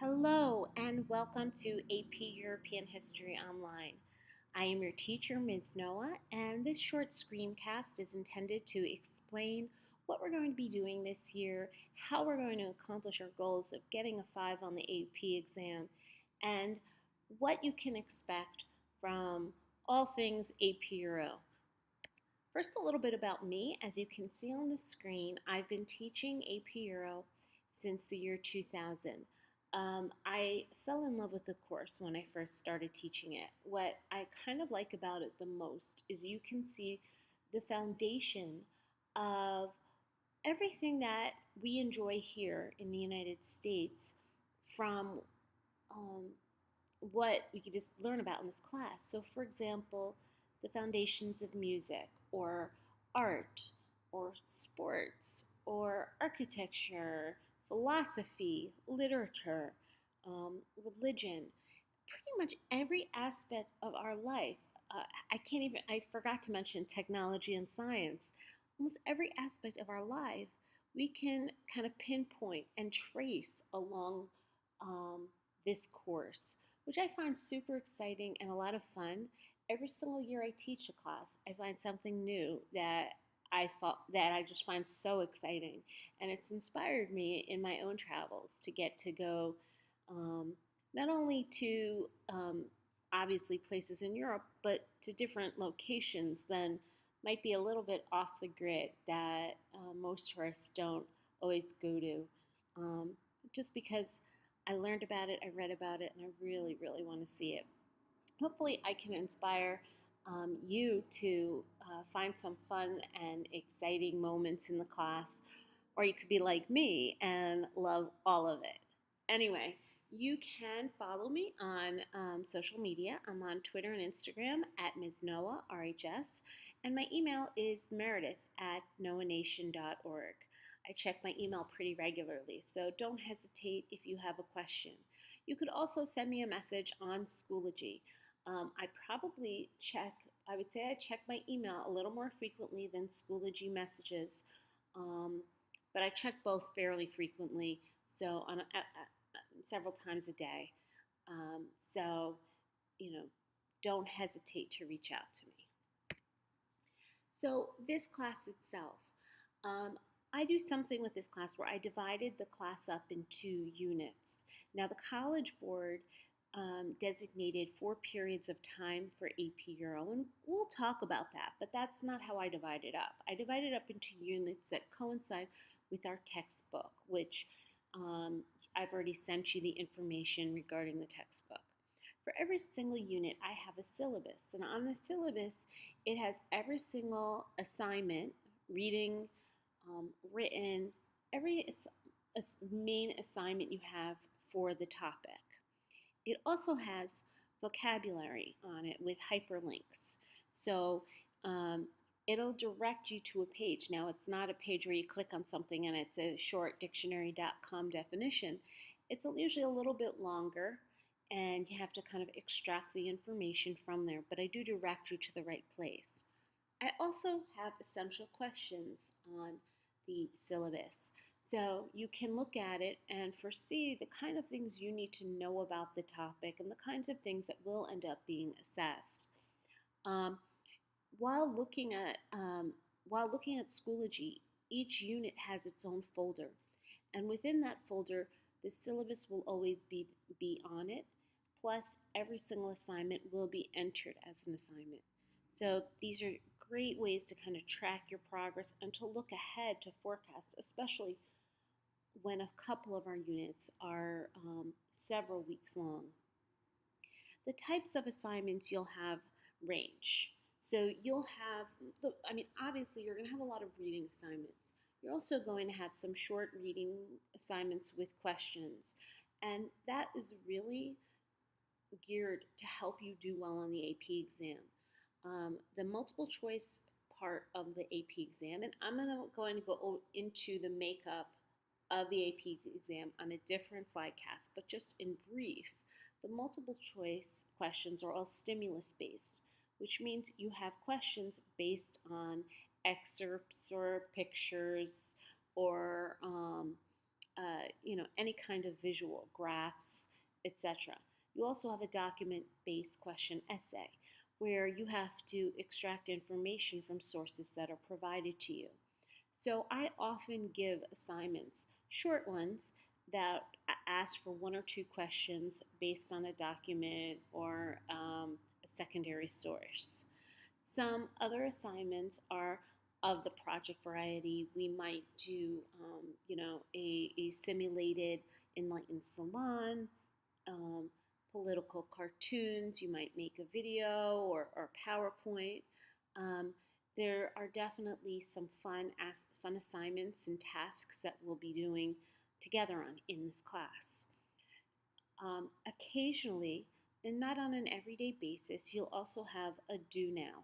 Hello and welcome to AP European History Online. I am your teacher, Ms. Noah, and this short screencast is intended to explain what we're going to be doing this year, how we're going to accomplish our goals of getting a 5 on the AP exam, and what you can expect from all things AP Euro. First, a little bit about me. As you can see on the screen, I've been teaching AP Euro since the year 2000. I fell in love with the course when I first started teaching it. What I kind of like about it the most is you can see the foundation of everything that we enjoy here in the United States from um, what we could just learn about in this class. So, for example, the foundations of music or art or sports or architecture, philosophy, literature, religion, pretty much every aspect of our life. I forgot to mention technology and science. Almost every aspect of our life we can kind of pinpoint and trace along this course, which I find super exciting and a lot of fun. Every single year I teach a class, I find something new that I just find so exciting, and it's inspired me in my own travels to get to go um, not only to obviously places in Europe, but to different locations than might be a little bit off the grid that most tourists don't always go to. Um, just because I learned about it, I read about it, and I really, really want to see it. Hopefully, I can inspire you to find some fun and exciting moments in the class, or you could be like me and love all of it. Anyway, you can follow me on social media. I'm on Twitter and Instagram at Ms. Noah, RHS, and my email is meredith at noahnation.org. I check my email pretty regularly, so don't hesitate if you have a question. You could also send me a message on Schoology. I probably check, I would say I check my email a little more frequently than Schoology messages, um, but I check both fairly frequently, so several times a day. Um, so, you know, don't hesitate to reach out to me. So, this class itself, um, I do something with this class where I divided the class up into units. Now, the College Board designated 4 periods of time for AP Euro, and we'll talk about that, but that's not how I divide it up. I divide it up into units that coincide with our textbook, which I've already sent you the information regarding the textbook. For every single unit, I have a syllabus, and on the syllabus, it has every single assignment, reading, written, every main assignment you have for the topic. It also has vocabulary on it with hyperlinks. So it'll direct you to a page. Now, it's not a page where you click on something and it's a short dictionary.com definition. It's usually a little bit longer, and you have to kind of extract the information from there, but I do direct you to the right place. I also have essential questions on the syllabus. So you can look at it and foresee the kind of things you need to know about the topic and the kinds of things that will end up being assessed. Um, while looking at Schoology, each unit has its own folder, and within that folder, the syllabus will always be on it. Plus, every single assignment will be entered as an assignment. So these are great ways to kind of track your progress and to look ahead to forecast, especially when a couple of our units are several weeks long. The types of assignments you'll have range. So you'll have, obviously you're going to have a lot of reading assignments. You're also going to have some short reading assignments with questions. And that is really geared to help you do well on the AP exam. The multiple choice part of the AP exam, and I'm going to go into the makeup of the AP exam on a different slide cast, but just in brief, the multiple choice questions are all stimulus based, which means you have questions based on excerpts or pictures or any kind of visual, graphs, etc. You also have a document-based question essay where you have to extract information from sources that are provided to you. So I often give assignments, short ones, that ask for one or two questions based on a document or a secondary source. Some other assignments are of the project variety. We might do, a simulated enlightened salon, um, political cartoons. You might make a video or PowerPoint. Um, there are definitely some fun assignments and tasks that we'll be doing together on in this class. Occasionally, and not on an everyday basis, you'll also have a do now.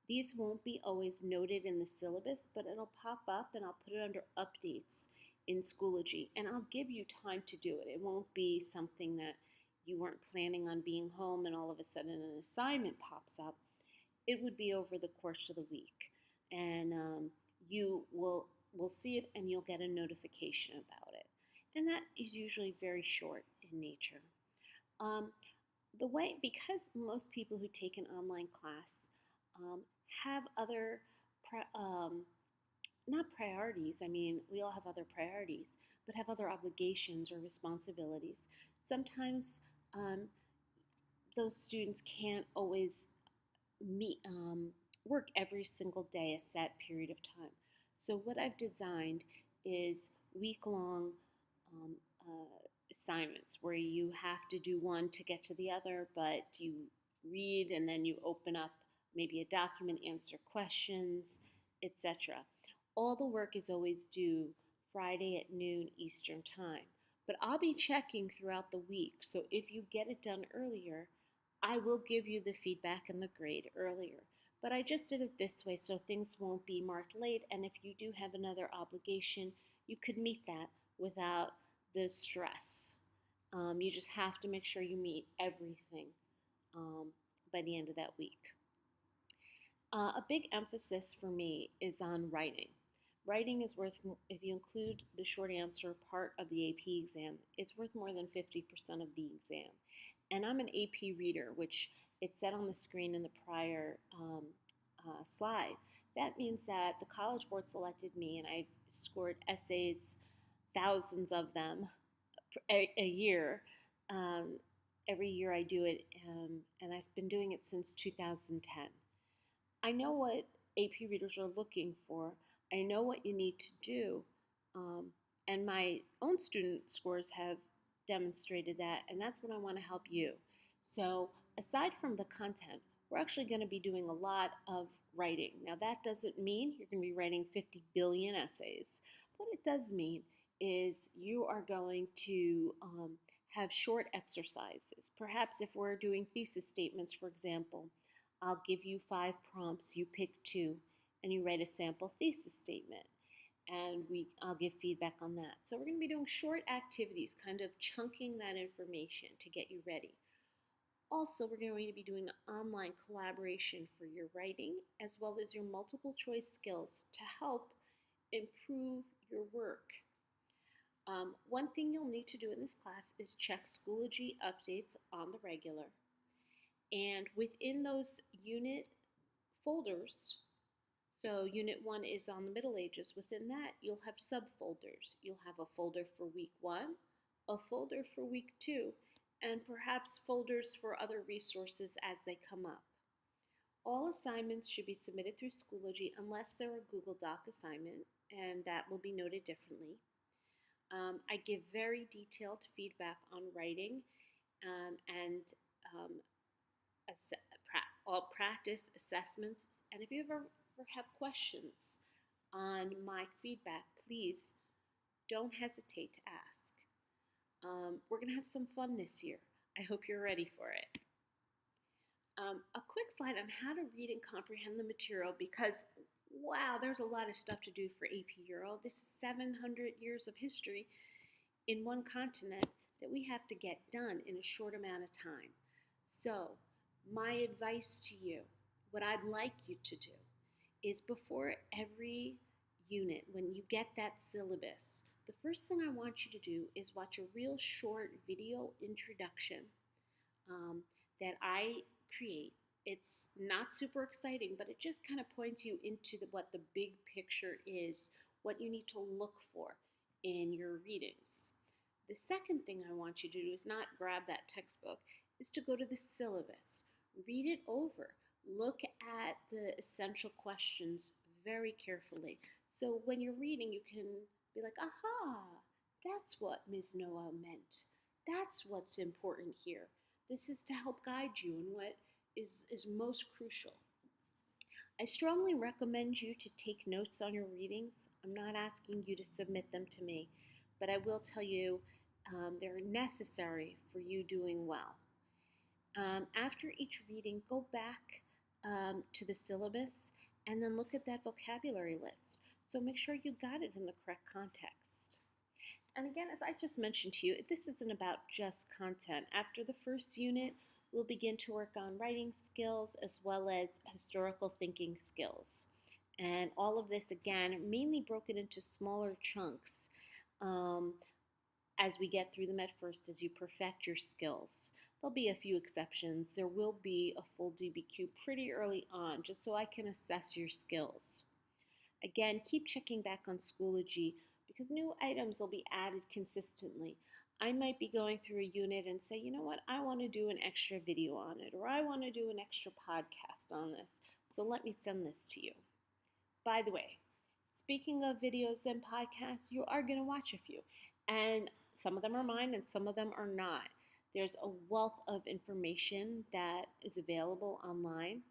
These won't be always noted in the syllabus, but it'll pop up and I'll put it under updates in Schoology and I'll give you time to do it. It won't be something that you weren't planning on being home and all of a sudden an assignment pops up. It would be over the course of the week and you will see it and you'll get a notification about it. And that is usually very short in nature. Um, because most people who take an online class um, have other, not priorities, I mean, we all have other priorities, but have other obligations or responsibilities. Sometimes those students can't always meet, work every single day a set period of time. So what I've designed is week-long um, assignments where you have to do one to get to the other, but you read and then you open up maybe a document, answer questions, etc. All the work is always due Friday at noon Eastern Time. But I'll be checking throughout the week, so if you get it done earlier, I will give you the feedback and the grade earlier. But I just did it this way so things won't be marked late, and if you do have another obligation, you could meet that without the stress. You just have to make sure you meet everything by the end of that week. A big emphasis for me is on writing. Writing is worth, if you include the short answer part of the AP exam, it's worth more than 50% of the exam. And I'm an AP reader, which it said on the screen in the prior slide. That means that the College Board selected me and I've scored essays, thousands of them a year. Every year I do it, and I've been doing it since 2010. I know what AP readers are looking for. I know what you need to do, and my own student scores have demonstrated that, and that's what I want to help you. So aside from the content, we're actually going to be doing a lot of writing. Now that doesn't mean you're going to be writing 50 billion essays. What it does mean is you are going to have short exercises. Perhaps if we're doing thesis statements, for example, I'll give you 5 prompts, you pick 2, and you write a sample thesis statement. And I'll give feedback on that. So we're going to be doing short activities, kind of chunking that information to get you ready. Also, we're going to be doing online collaboration for your writing as well as your multiple choice skills to help improve your work. One thing you'll need to do in this class is check Schoology updates on the regular. And within those unit folders, so Unit 1 is on the Middle Ages, within that you'll have subfolders. You'll have a folder for Week 1, a folder for Week 2, and perhaps folders for other resources as they come up. All assignments should be submitted through Schoology unless they're a Google Doc assignment, and that will be noted differently. I give very detailed feedback on writing and all practice assessments. And if you ever have questions on my feedback, please don't hesitate to ask. We're going to have some fun this year. I hope you're ready for it. A quick slide on how to read and comprehend the material because, wow, there's a lot of stuff to do for AP Euro. This is 700 years of history in one continent that we have to get done in a short amount of time. So, my advice to you, what I'd like you to do, is before every unit, when you get that syllabus, the first thing I want you to do is watch a real short video introduction um, that I create. It's not super exciting, but it just kind of points you into what the big picture is, what you need to look for in your readings. The second thing I want you to do is not grab that textbook, is to go to the syllabus. Read it over. Look at the essential questions very carefully. So when you're reading, you can be like, aha, that's what Ms. Noah meant. That's what's important here. This is to help guide you in what is most crucial. I strongly recommend you to take notes on your readings. I'm not asking you to submit them to me, but I will tell you they're necessary for you doing well. After each reading, go back to the syllabus and then look at that vocabulary list. So make sure you got it in the correct context. And again, as I just mentioned to you, this isn't about just content. After the first unit, we'll begin to work on writing skills as well as historical thinking skills. And all of this, again, mainly broken into smaller chunks um, as we get through them at first, as you perfect your skills. There'll be a few exceptions. There will be a full DBQ pretty early on, just so I can assess your skills. Again, keep checking back on Schoology because new items will be added consistently. I might be going through a unit and say, you know what, I want to do an extra video on it, or I want to do an extra podcast on this. So let me send this to you. By the way, speaking of videos and podcasts, you are going to watch a few. And some of them are mine and some of them are not. There's a wealth of information that is available online.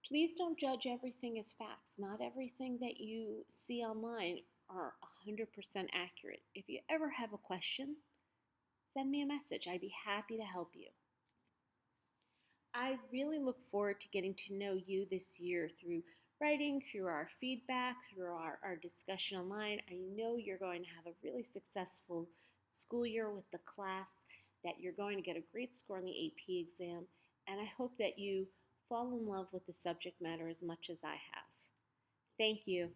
Please don't judge everything as facts. Not everything that you see online are 100% accurate. If you ever have a question, send me a message. I'd be happy to help you. I really look forward to getting to know you this year through writing, through our feedback, through our discussion online. I know you're going to have a really successful school year with the class, that you're going to get a great score on the AP exam, and I hope that you fall in love with the subject matter as much as I have. Thank you.